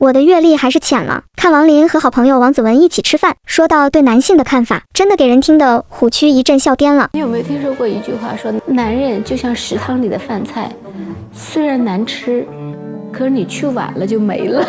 我的阅历还是浅了。看王林和好朋友王子文一起吃饭，说到对男性的看法，真的给人听得虎躯一阵笑颠了。你有没有听说过一句话说，男人就像食堂里的饭菜，虽然难吃，可是你去晚了就没了。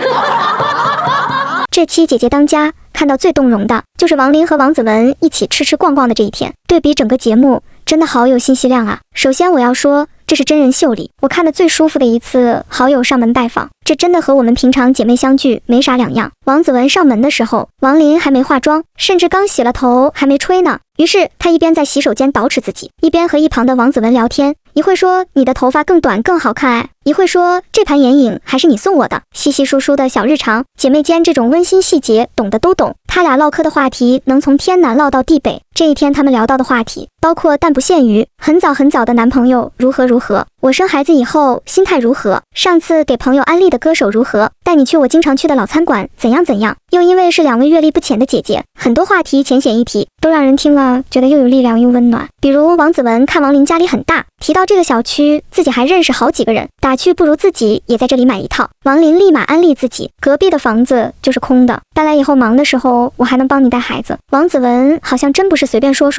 这期姐姐当家看到最动容的就是王林和王子文一起吃逛逛的这一天，对比整个节目真的好有信息量啊。首先我要说，这是真人秀里我看的最舒服的一次好友上门拜访，这真的和我们平常姐妹相聚没啥两样。王子文上门的时候，王林还没化妆，甚至刚洗了头还没吹呢，于是他一边在洗手间捯饬自己，一边和一旁的王子文聊天，一会说你的头发更短更好看哎，一会说这盘眼影还是你送我的，稀稀疏疏的小日常，姐妹间这种温馨细节懂的都懂。他俩唠嗑的话题能从天南唠到地北，这一天他们聊到的话题包括但不限于很早很早的男朋友如何，我生孩子以后心态如何，上次给朋友安利的歌手如何，带你去我经常去的老餐馆怎样，又因为是两位阅历不浅的姐姐，很多话题浅显易提，都让人听了觉得又有力量又温暖。比如王子文看王林家里很大，提到这个小区自己还认识好几个人，打趣不如自己也在这里买一套，王林立马安利自己隔壁的房子就是空的，搬来以后忙的时候我还能帮你带孩子。王子文好像真不是随便说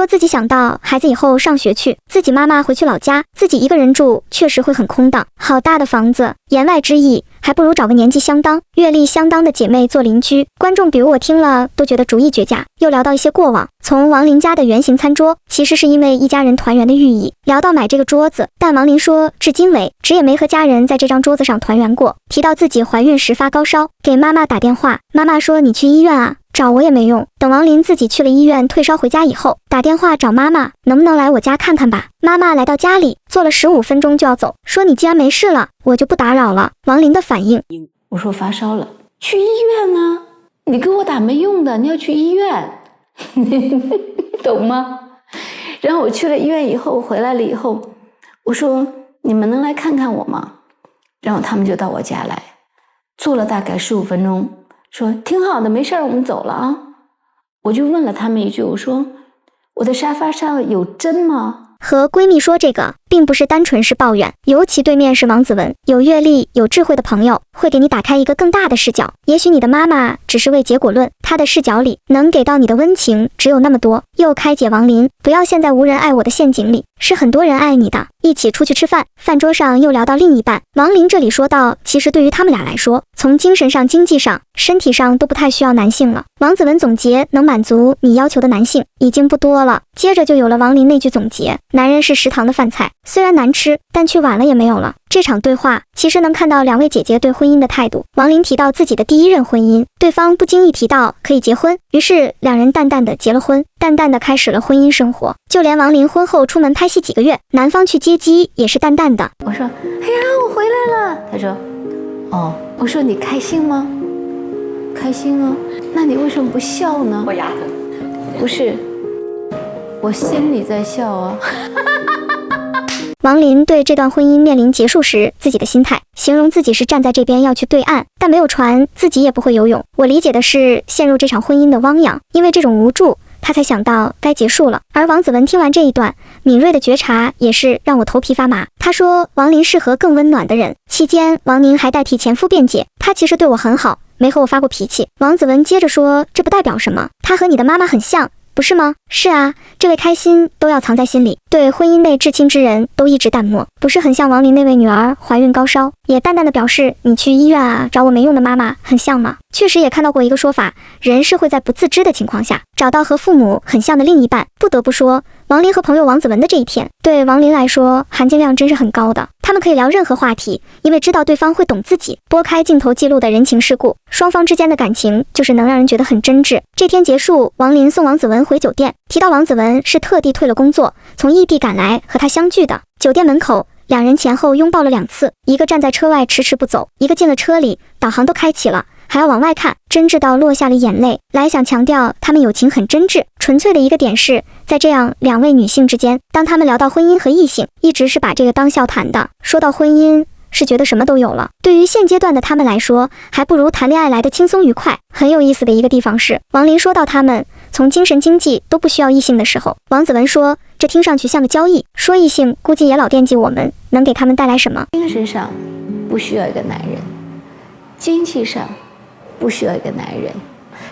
自己想到孩子以后上学去，自己妈妈回去老家，自己一个人住确实会很空荡，好大的房子，言外之意还不如找个年纪相当阅历相当的姐妹做邻居。观众比如我听了都觉得主意绝佳。又聊到一些过往，从王林家的圆形餐桌其实是因为一家人团圆的寓意，聊到买这个桌子，但王林说至今为止也没和家人在这张桌子上团圆过。提到自己怀孕时发高烧，给妈妈打电话，妈妈说你去医院啊，找我也没用。等王林自己去了医院退烧回家以后，打电话找妈妈，能不能来我家看看吧。妈妈来到家里坐了15分钟就要走，说你既然没事了，我就不打扰了。王林的反应，我说发烧了，去医院啊，你给我打没用的，你要去医院。懂吗？然后我去了医院以后，回来了以后，我说你们能来看看我吗？然后他们就到我家来，坐了大概15分钟，说挺好的，没事儿，我们走了啊。我就问了他们一句，我说我的沙发上有针吗？和闺蜜说这个并不是单纯是抱怨，尤其对面是王子文，有阅历有智慧的朋友会给你打开一个更大的视角。也许你的妈妈只是为结果论，她的视角里能给到你的温情只有那么多。又开解王林，不要陷在无人爱我的陷阱里，是很多人爱你的。一起出去吃饭，饭桌上又聊到另一半，王林这里说到，其实对于他们俩来说，从精神上、经济上、身体上都不太需要男性了。王子文总结，能满足你要求的男性已经不多了。接着就有了王林那句总结，男人是食堂的饭菜，虽然难吃，但去晚了也没有了。这场对话其实能看到两位姐姐对婚姻的态度。王林提到自己的第一任婚姻，对方不经意提到可以结婚，于是两人淡淡的结了婚，淡淡的开始了婚姻生活。就连王林婚后出门拍戏几个月，男方去接机也是淡淡的。我说哎呀我回来了，他说哦，我说你开心吗？开心啊，那你为什么不笑呢？我牙疼。不是，我心里在笑啊。王林对这段婚姻面临结束时自己的心态，形容自己是站在这边要去对岸，但没有船，自己也不会游泳。我理解的是陷入这场婚姻的汪洋，因为这种无助，他才想到该结束了。而王子文听完这一段，敏锐的觉察也是让我头皮发麻。他说王林适合更温暖的人。期间王宁还代替前夫辩解，他其实对我很好，没和我发过脾气。王子文接着说，这不代表什么，他和你的妈妈很像，不是吗？是啊，这位开心都要藏在心里，对婚姻内至亲之人都一直淡漠，不是很像王林那位女儿怀孕高烧，也淡淡的表示你去医院啊，找我没用的妈妈，很像吗？确实也看到过一个说法，人是会在不自知的情况下找到和父母很像的另一半。不得不说，王林和朋友王子文的这一天，对王林来说含金量真是很高的。他们可以聊任何话题，因为知道对方会懂自己。拨开镜头记录的人情世故，双方之间的感情就是能让人觉得很真挚。这天结束，王林送王子文回酒店，提到王子文是特地退了工作，从异地赶来和他相聚的。酒店门口，两人前后拥抱了2次，一个站在车外迟迟不走，一个进了车里，导航都开启了，还要往外看，真挚到落下了眼泪。来想强调他们友情很真挚纯粹的一个点是，在这样两位女性之间，当他们聊到婚姻和异性，一直是把这个当笑谈的。说到婚姻，是觉得什么都有了。对于现阶段的他们来说，还不如谈恋爱来的轻松愉快。很有意思的一个地方是，王林说到他们从精神经济都不需要异性的时候，王子文说这听上去像个交易，说异性估计也老惦记我们能给他们带来什么。精神上不需要一个男人，经济上不需要一个男人，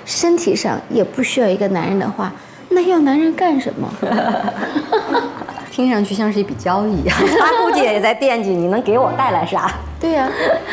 身体上也不需要一个男人的话，那要男人干什么？听上去像是一笔交易，他估计也在惦记你能给我带来啥。对呀，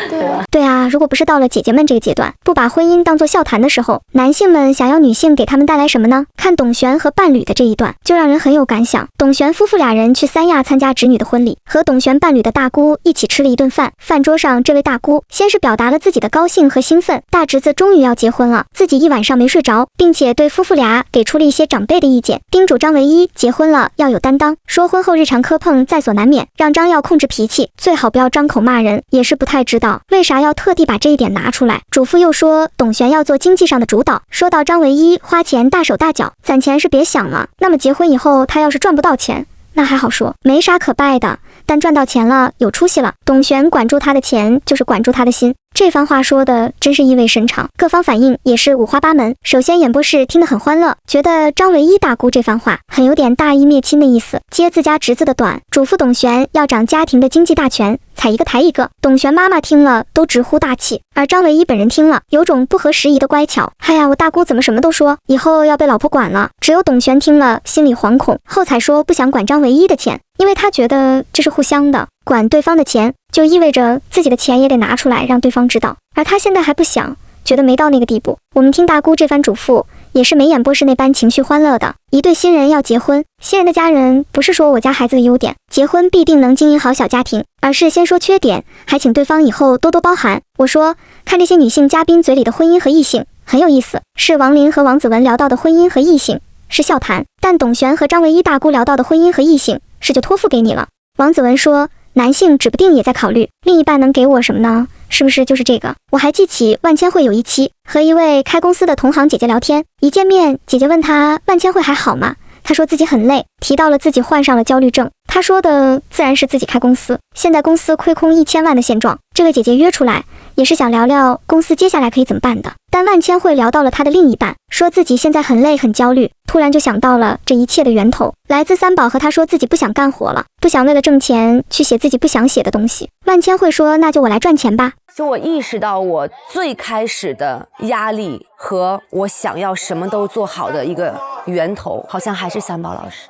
对呀，对啊，如果不是到了姐姐们这个阶段，不把婚姻当作笑谈的时候，男性们想要女性给他们带来什么呢？看董璇和伴侣的这一段，就让人很有感想。董璇夫妇俩人去三亚参加侄女的婚礼，和董璇伴侣的大姑一起吃了一顿饭。饭桌上，这位大姑先是表达了自己的高兴和兴奋，大侄子终于要结婚了，自己一晚上没睡着，并且对夫妇俩给出了一些长辈的意见，叮嘱张唯一结婚了要有担当，说婚后日常磕碰在所难免，让张要控制脾气，最好不要张口骂人。也是不太知道为啥要特地把这一点拿出来。嘱咐又说董璇要做经济上的主导，说到张唯一花钱大手大脚，攒钱是别想了。那么结婚以后他要是赚不到钱，那还好说，没啥可拜的，但赚到钱了，有出息了，董璇管住他的钱就是管住他的心。这番话说的真是意味深长，各方反应也是五花八门。首先演播室听得很欢乐，觉得张唯一大姑这番话很有点大义灭亲的意思，接自家侄子的短，嘱咐董璇要掌家庭的经济大权，踩一个抬一个。董璇妈妈听了都直呼大气，而张唯一本人听了有种不合时宜的乖巧，哎呀，我大姑怎么什么都说，以后要被老婆管了。只有董璇听了心里惶恐，后才说不想管张唯一的钱，因为他觉得这是互相的，管对方的钱就意味着自己的钱也得拿出来让对方知道，而他现在还不想，觉得没到那个地步。我们听大姑这番嘱咐也是没演播室那般情绪欢乐的。一对新人要结婚，新人的家人不是说我家孩子的优点，结婚必定能经营好小家庭，而是先说缺点，还请对方以后多多包涵。我说看这些女性嘉宾嘴里的婚姻和异性很有意思，是王林和王子文聊到的婚姻和异性是笑谈，但董璇和张唯一大姑聊到的婚姻和异性是就托付给你了。王子文说男性指不定也在考虑另一半能给我什么呢，是不是就是这个？我还记起万千惠有一期和一位开公司的同行姐姐聊天，一见面姐姐问她万千惠还好吗？她说自己很累，提到了自己患上了焦虑症。她说的自然是自己开公司，现在公司亏空1000万的现状。这位姐姐约出来也是想聊聊公司接下来可以怎么办的，但万千惠聊到了她的另一半，说自己现在很累很焦虑，突然就想到了这一切的源头来自三宝和她说自己不想干活了，不想为了挣钱去写自己不想写的东西。万千惠说那就我来赚钱吧。就我意识到我最开始的压力和我想要什么都做好的一个源头，好像还是三宝老师。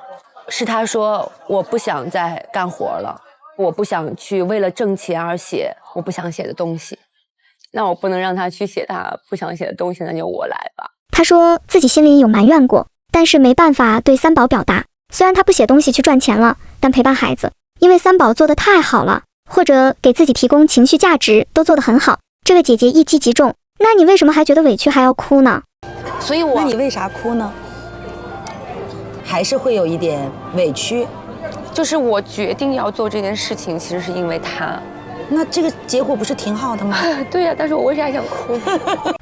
是他说我不想再干活了，我不想去为了挣钱而写我不想写的东西，那我不能让他去写他不想写的东西，那就我来吧。他说自己心里有埋怨过，但是没办法对三宝表达。虽然他不写东西去赚钱了，但陪伴孩子，因为三宝做得太好了，或者给自己提供情绪价值都做得很好。这位姐姐一击即中，那你为什么还觉得委屈还要哭呢？所以那你为啥哭呢？还是会有一点委屈。就是我决定要做这件事情其实是因为他。那这个结果不是挺好的吗？对呀，但是我为啥想哭？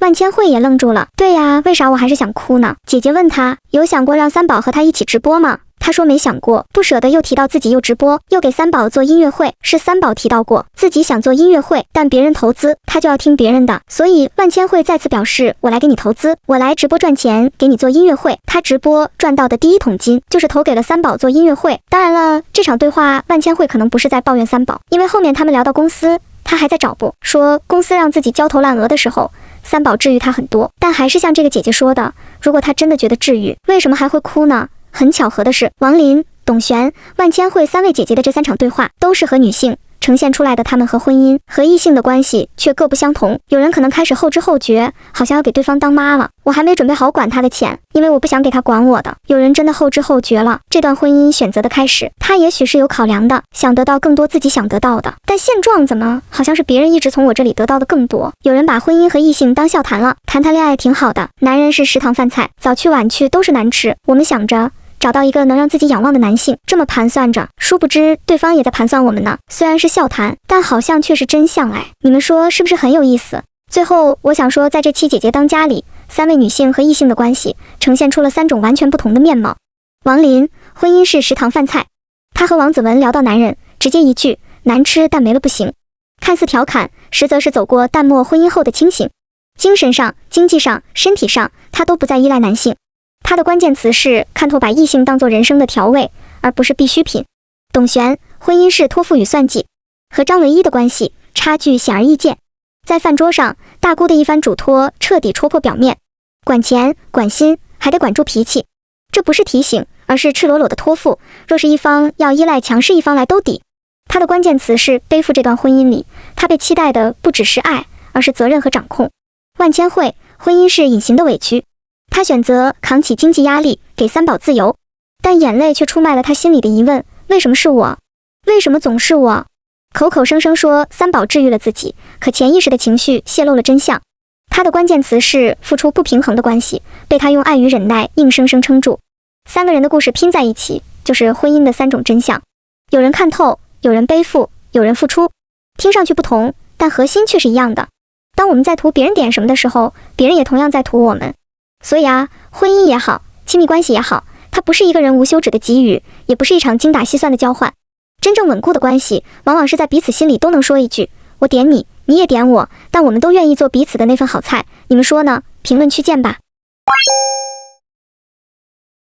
万千惠也愣住了。对呀，为啥我还是想哭呢？姐姐问她有想过让三宝和她一起直播吗？她说没想过，不舍得又提到自己又直播，又给三宝做音乐会。是三宝提到过自己想做音乐会，但别人投资，她就要听别人的。所以万千惠再次表示，我来给你投资，我来直播赚钱，给你做音乐会。她直播赚到的第一桶金就是投给了三宝做音乐会。当然了，这场对话万千惠可能不是在抱怨三宝，因为后面他们聊到公司，她还在找补，说公司让自己焦头烂额的时候，三宝治愈她很多。但还是像这个姐姐说的，如果她真的觉得治愈，为什么还会哭呢？很巧合的是，王林、董璇、万千惠3位姐姐的这3场对话都是和女性呈现出来的，她们和婚姻和异性的关系却各不相同。有人可能开始后知后觉，好像要给对方当妈了，我还没准备好管他的钱，因为我不想给他管我的。有人真的后知后觉了，这段婚姻选择的开始，他也许是有考量的，想得到更多自己想得到的，但现状怎么好像是别人一直从我这里得到的更多。有人把婚姻和异性当笑谈了，谈恋爱挺好的，男人是食堂饭菜，早去晚去都是难吃，我们想着找到一个能让自己仰望的男性，这么盘算着，殊不知对方也在盘算我们呢。虽然是笑谈，但好像却是真相哎，你们说是不是很有意思？最后我想说，在这期姐姐当家里，3位女性和异性的关系呈现出了3种完全不同的面貌。王林，婚姻是食堂饭菜，她和王子文聊到男人，直接一句难吃但没了不行，看似调侃，实则是走过淡漠婚姻后的清醒。精神上、经济上、身体上，她都不再依赖男性。他的关键词是看透把异性当作人生的调味，而不是必需品。董璇，婚姻是托付与算计，和张唯一的关系差距显而易见。在饭桌上，大姑的一番嘱托彻底戳破表面，管钱管心还得管住脾气，这不是提醒，而是赤裸裸的托付。若是一方要依赖强势一方来兜底，他的关键词是背负。这段婚姻里，他被期待的不只是爱，而是责任和掌控。万千惠，婚姻是隐形的委屈，他选择扛起经济压力，给三宝自由，但眼泪却出卖了他心里的疑问：为什么是我？为什么总是我？口口声声说三宝治愈了自己，可潜意识的情绪泄露了真相。他的关键词是付出不平衡的关系，被他用爱与忍耐硬生生撑住。三个人的故事拼在一起，就是婚姻的三种真相。有人看透，有人背负，有人付出。听上去不同，但核心却是一样的。当我们在图别人点什么的时候，别人也同样在图我们。所以啊，婚姻也好，亲密关系也好，它不是一个人无休止的给予，也不是一场精打细算的交换。真正稳固的关系，往往是在彼此心里都能说一句：我点你，你也点我，但我们都愿意做彼此的那份好菜。你们说呢？评论区见吧。